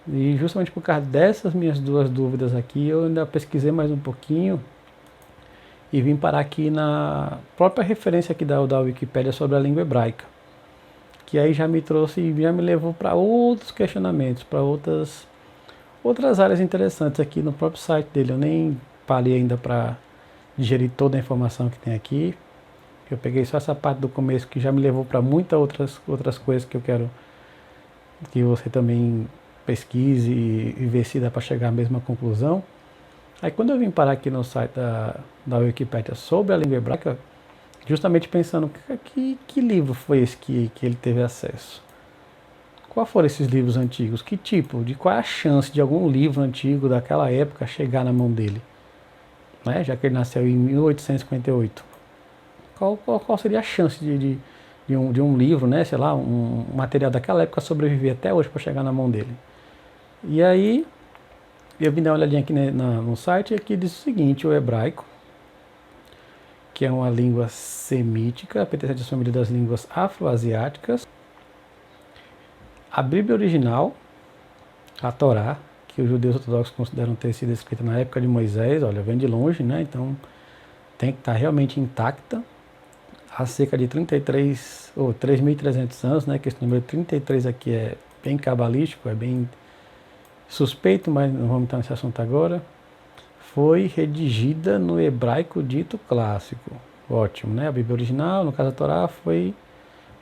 E justamente por causa dessas minhas duas dúvidas aqui, eu ainda pesquisei mais um pouquinho e vim parar aqui na própria referência aqui da Wikipédia sobre a língua hebraica, que aí já me trouxe e já me levou para outros questionamentos, para outras áreas interessantes aqui no próprio site dele. Eu nem parei ainda para digerir toda a informação que tem aqui. Eu peguei só essa parte do começo que já me levou para muitas outras coisas que eu quero que você também pesquise e ver se dá para chegar à mesma conclusão. Aí quando eu vim parar aqui no site da Wikipédia sobre a língua hebraica, justamente pensando que livro foi esse que ele teve acesso? Qual foram esses livros antigos? Que tipo? De qual é a chance de algum livro antigo daquela época chegar na mão dele? Né? Já que ele nasceu em 1858. Qual seria a chance de um livro, né? Sei lá, um material daquela época sobreviver até hoje para chegar na mão dele? E aí, eu vim dar uma olhadinha aqui no site e aqui diz o seguinte: o hebraico, que é uma língua semítica, pertencente à família das línguas afroasiáticas. A Bíblia original, a Torá, que os judeus ortodoxos consideram ter sido escrita na época de Moisés, olha, vem de longe, né? Então tem que estar realmente intacta, há cerca de 33 ou 3.300 anos, né? Que esse número 33 aqui é bem cabalístico, é bem suspeito, mas não vamos entrar nesse assunto agora. Foi redigida no hebraico dito clássico. Ótimo, né? A Bíblia original, no caso a Torá, foi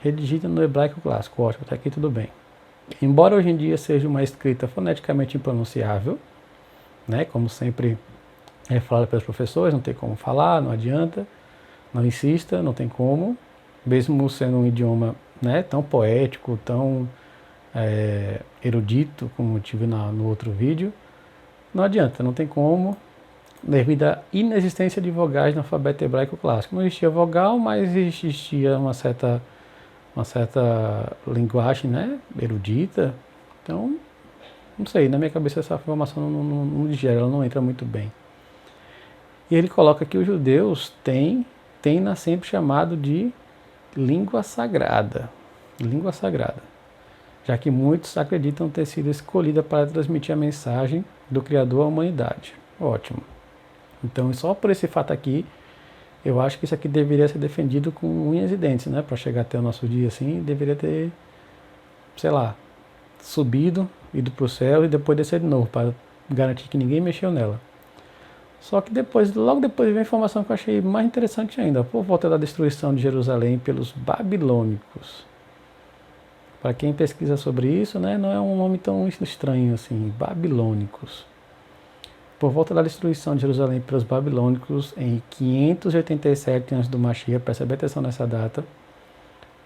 redigida no hebraico clássico. Ótimo, até aqui tudo bem. Embora hoje em dia seja uma escrita foneticamente impronunciável, né? Como sempre é falado pelos professores, não tem como falar, não adianta, não insista, não tem como, mesmo sendo um idioma, né, tão poético, tão erudito, como eu tive no outro vídeo, não adianta, não tem como, devido à inexistência de vogais no alfabeto hebraico clássico. Não existia vogal, mas existia uma certa linguagem, né, erudita. Então, não sei, na minha cabeça essa informação não digere, ela não entra muito bem. E ele coloca que os judeus têm sempre chamado de língua sagrada, já que muitos acreditam ter sido escolhida para transmitir a mensagem do Criador à humanidade. Ótimo. Então, só por esse fato aqui, eu acho que isso aqui deveria ser defendido com unhas e dentes, né? Para chegar até o nosso dia assim, deveria ter, sei lá, subido, ido para o céu e depois descer de novo, para garantir que ninguém mexeu nela. Só que logo depois veio a informação que eu achei mais interessante ainda, por volta da destruição de Jerusalém pelos babilônicos. Para quem pesquisa sobre isso, né, não é um nome tão estranho assim, babilônicos. Por volta da destruição de Jerusalém pelos babilônicos em 587 a.C. do Mashiach, preste atenção nessa data,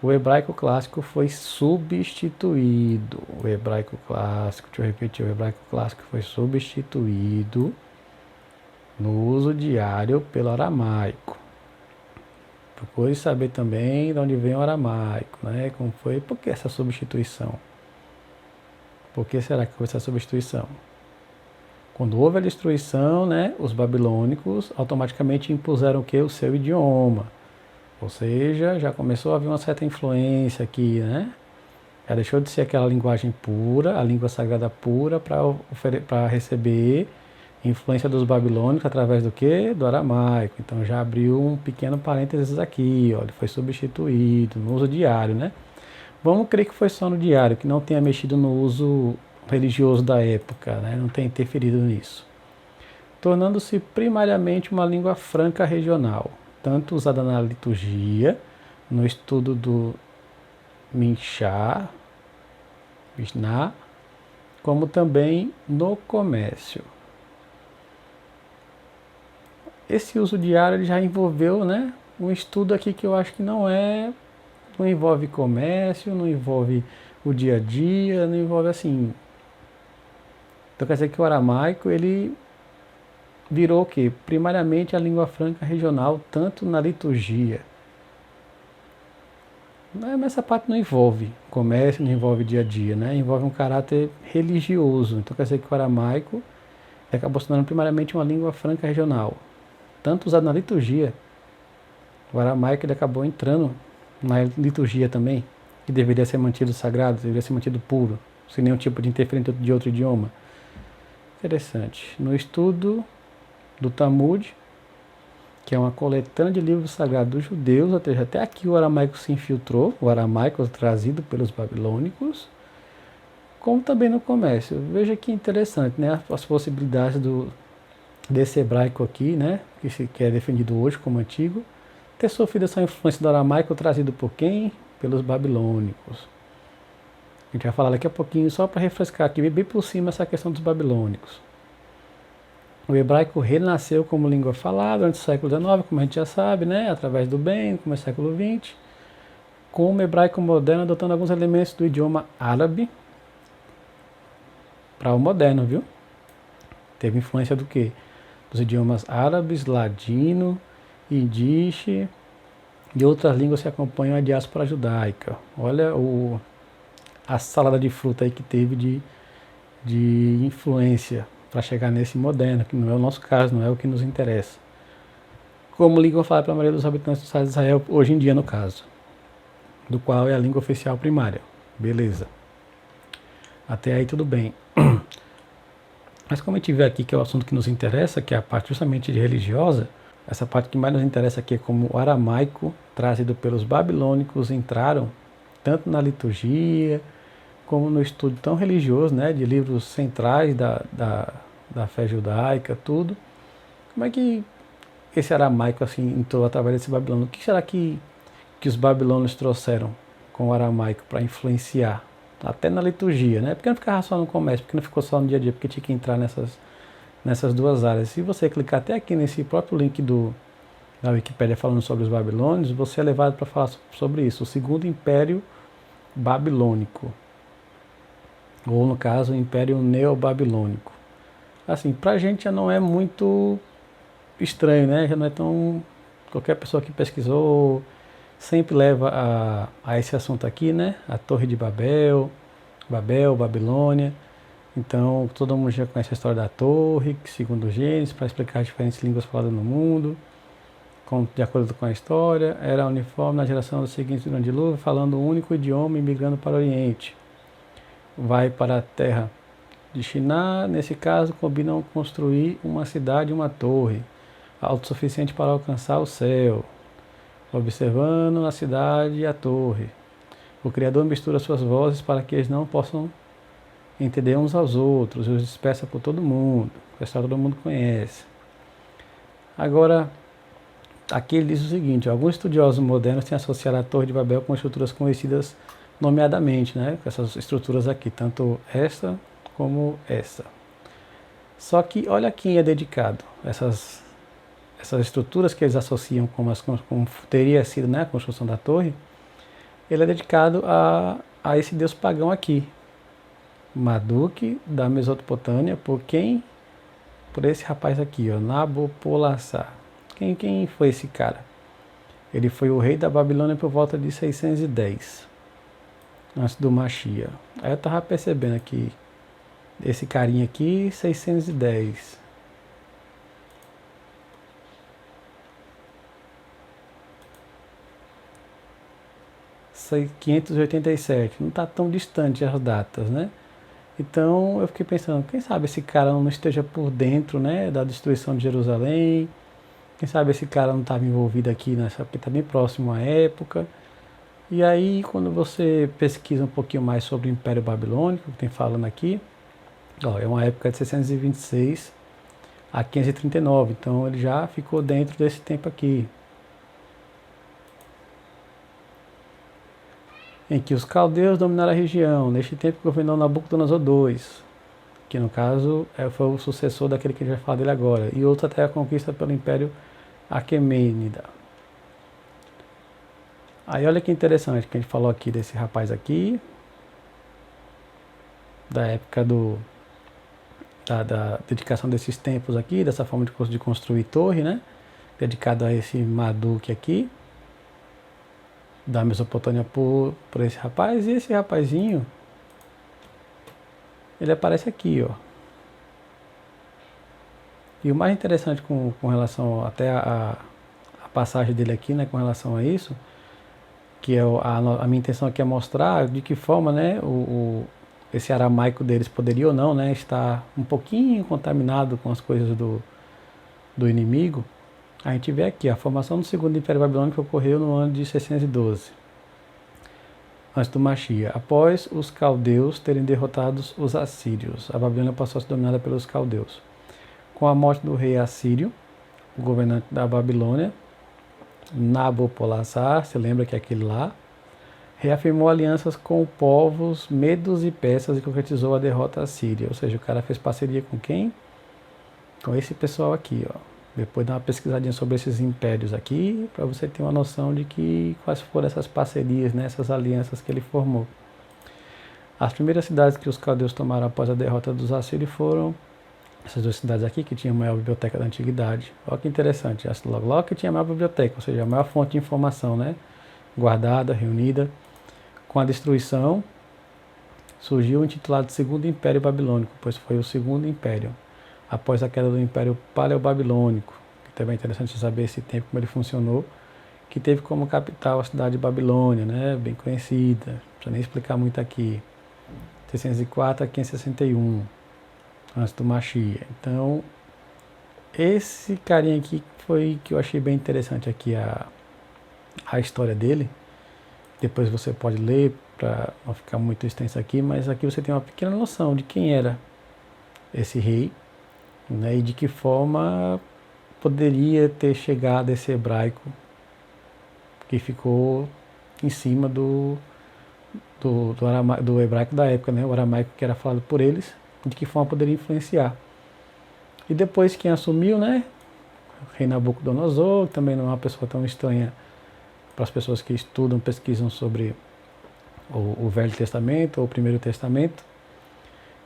o hebraico clássico foi substituído. O hebraico clássico, deixa eu repetir, o hebraico clássico foi substituído no uso diário pelo aramaico. Procure saber também de onde vem o aramaico, né? Como foi, por que essa substituição? Por que será que foi essa substituição? Quando houve a destruição, né, os babilônicos automaticamente impuseram o que? O seu idioma. Ou seja, já começou a haver uma certa influência aqui, né? Já deixou de ser aquela linguagem pura, a língua sagrada pura, para receber influência dos babilônicos através do quê? Do aramaico. Então já abriu um pequeno parênteses aqui, ó, ele foi substituído no uso diário, né? Vamos crer que foi só no diário, que não tenha mexido no uso religioso da época, né? Não tenha interferido nisso. Tornando-se primariamente uma língua franca regional, tanto usada na liturgia, no estudo do Mishnah, como também no comércio. Esse uso diário ele já envolveu, né, um estudo aqui que eu acho que não envolve comércio, não envolve o dia a dia, não envolve assim. Então quer dizer que o aramaico ele virou o quê? Primariamente a língua franca regional, tanto na liturgia. Mas essa parte não envolve comércio, não envolve dia a dia, né? Envolve um caráter religioso. Então quer dizer que o aramaico acabou se tornando primariamente uma língua franca regional, tanto usado na liturgia. O aramaico ele acabou entrando na liturgia também, que deveria ser mantido sagrado, deveria ser mantido puro. sem nenhum tipo de interferência de outro idioma. Interessante. No estudo do Talmud, que é uma coletânea de livros sagrados dos judeus, ou seja, até aqui o aramaico se infiltrou, o aramaico trazido pelos babilônicos, como também no comércio. Veja que interessante, né? As possibilidades desse hebraico aqui, né? Que é defendido hoje como antigo, ter sofrido essa influência do aramaico trazido por quem? Pelos babilônicos. A gente vai falar daqui a pouquinho, só para refrescar aqui, bem por cima, essa questão dos babilônicos. O hebraico renasceu como língua falada durante o século XIX, como a gente já sabe, né? Através do bem, no começo do século XX, com o hebraico moderno adotando alguns elementos do idioma árabe para o moderno, viu? Teve influência do quê? Dos idiomas árabes, ladino, yiddish e outras línguas que acompanham a diáspora judaica. Olha a salada de fruta aí que teve de influência para chegar nesse moderno, que não é o nosso caso, não é o que nos interessa. Como língua falada pela maioria dos habitantes do Estado de Israel, hoje em dia no caso, do qual é a língua oficial primária. Beleza. Até aí tudo bem. Mas como a gente vê aqui que é o assunto que nos interessa, que é a parte justamente religiosa, essa parte que mais nos interessa aqui é como o aramaico, trazido pelos babilônicos, entraram tanto na liturgia, como no estudo tão religioso, né, de livros centrais da fé judaica, tudo. Como é que esse aramaico assim entrou através desse babilônico? O que será que os babilônios trouxeram com o aramaico para influenciar? Até na liturgia, né? Porque não ficava só no comércio, porque não ficou só no dia a dia, porque tinha que entrar nessas duas áreas. Se você clicar até aqui nesse próprio link da Wikipédia falando sobre os babilônios, você é levado para falar sobre isso, o segundo império babilônico, ou no caso o império neobabilônico. Assim, pra gente já não é muito estranho, né? Já não é tão... Qualquer pessoa que pesquisou sempre leva a esse assunto aqui, né? A Torre de Babel, Babilônia. Então, todo mundo já conhece a história da torre, que segundo Gênesis, para explicar as diferentes línguas faladas no mundo, de acordo com a história, era uniforme na geração dos seguintes do grande dilúvio, falando um único idioma e migrando para o Oriente. Vai para a terra de Shinar, nesse caso, combinam construir uma cidade e uma torre, autossuficiente para alcançar o céu, observando a cidade e a torre. O Criador mistura suas vozes para que eles não possam entender uns aos outros, e os dispersa por todo mundo. A história todo mundo conhece. Agora, aqui ele diz o seguinte: alguns estudiosos modernos têm associado a Torre de Babel com estruturas conhecidas nomeadamente, né, com essas estruturas aqui, tanto esta como essa. Só que olha quem é dedicado. Essas estruturas que eles associam como teria sido, né, a construção da torre, ele é dedicado a esse deus pagão aqui, Marduk, da Mesopotâmia, por quem? Por esse rapaz aqui, ó, Nabopolassar. Quem foi esse cara? Ele foi o rei da Babilônia por volta de 610, antes do Mashiach. Aí eu tava percebendo aqui, esse carinha aqui, 610. Sei, 587, não está tão distante as datas, né? Então eu fiquei pensando, quem sabe esse cara não esteja por dentro, né, da destruição de Jerusalém? Quem sabe esse cara não estava envolvido aqui nessa, porque está bem próximo à época. E aí, quando você pesquisa um pouquinho mais sobre o Império Babilônico, que tem falando aqui, ó, é uma época de 626 a 539, então ele já ficou dentro desse tempo aqui, em que os caldeus dominaram a região. Neste tempo governou Nabucodonosor II, que no caso foi o sucessor daquele que a gente vai falar dele agora, e outros até a conquista pelo Império Aquemênida. Aí olha que interessante que a gente falou aqui desse rapaz aqui, da época da dedicação desses templos aqui, dessa forma de construir torre, né? Dedicado a esse Marduk aqui, da Mesopotâmia por esse rapaz. E esse rapazinho, ele aparece aqui, ó. E o mais interessante com relação até a passagem dele aqui, né, com relação a isso, que é a minha intenção aqui é mostrar de que forma, né, esse aramaico deles poderia ou não, né, estar um pouquinho contaminado com as coisas do inimigo, a gente vê aqui a formação do segundo Império Babilônico ocorreu no ano de 612, antes do Mashiach, após os caldeus terem derrotado os assírios. A Babilônia passou a ser dominada pelos caldeus. Com a morte do rei assírio, o governante da Babilônia, Nabopolassar, você lembra que é aquele lá, reafirmou alianças com povos medos e persas e concretizou a derrota assíria. Ou seja, o cara fez parceria com quem? Com esse pessoal aqui, ó. Depois dá uma pesquisadinha sobre esses impérios aqui, para você ter uma noção de quais foram essas parcerias, né, essas alianças que ele formou. As primeiras cidades que os caldeus tomaram após a derrota dos assírios foram essas duas cidades aqui, que tinham a maior biblioteca da antiguidade. Olha que interessante, logo que tinha a maior biblioteca, ou seja, a maior fonte de informação, né, guardada, reunida. Com a destruição, surgiu o intitulado Segundo Império Babilônico, pois foi o segundo império, após a queda do Império Paleo-Babilônico, que também é interessante saber esse tempo, como ele funcionou, que teve como capital a cidade de Babilônia, né, bem conhecida, não precisa nem explicar muito aqui, 604 a 561, antes do Mashiach. Então, esse carinha aqui foi que eu achei bem interessante aqui a história dele. Depois você pode ler, para não ficar muito extenso aqui, mas aqui você tem uma pequena noção de quem era esse rei, né, e de que forma poderia ter chegado esse hebraico que ficou em cima do hebraico da época, né, o aramaico que era falado por eles, de que forma poderia influenciar. E depois quem assumiu, né, o rei Nabucodonosor, que também não é uma pessoa tão estranha para as pessoas que estudam, pesquisam sobre o Velho Testamento, ou o Primeiro Testamento,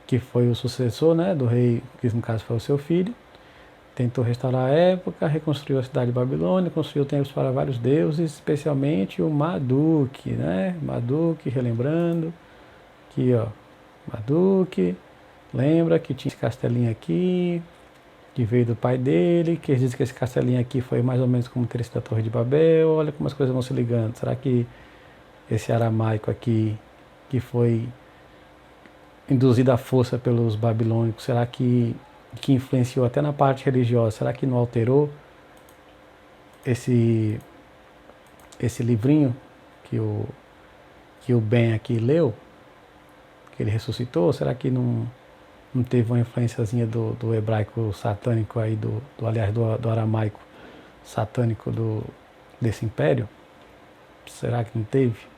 que foi o sucessor, né, do rei, que no caso foi o seu filho, tentou restaurar a época, reconstruiu a cidade de Babilônia, construiu templos para vários deuses, especialmente o Marduk, né, Marduk, relembrando, aqui ó, Marduk, lembra que tinha esse castelinho aqui, que veio do pai dele, que diz que esse castelinho aqui foi mais ou menos como ter sido a Torre de Babel. Olha como as coisas vão se ligando. Será que esse aramaico aqui, que foi induzido à força pelos babilônicos, será que influenciou até na parte religiosa? Será que não alterou esse livrinho que o Ben aqui leu, que ele ressuscitou? Será que não teve uma influenciazinha do hebraico satânico aí, aliás, do aramaico satânico desse império? Será que não teve?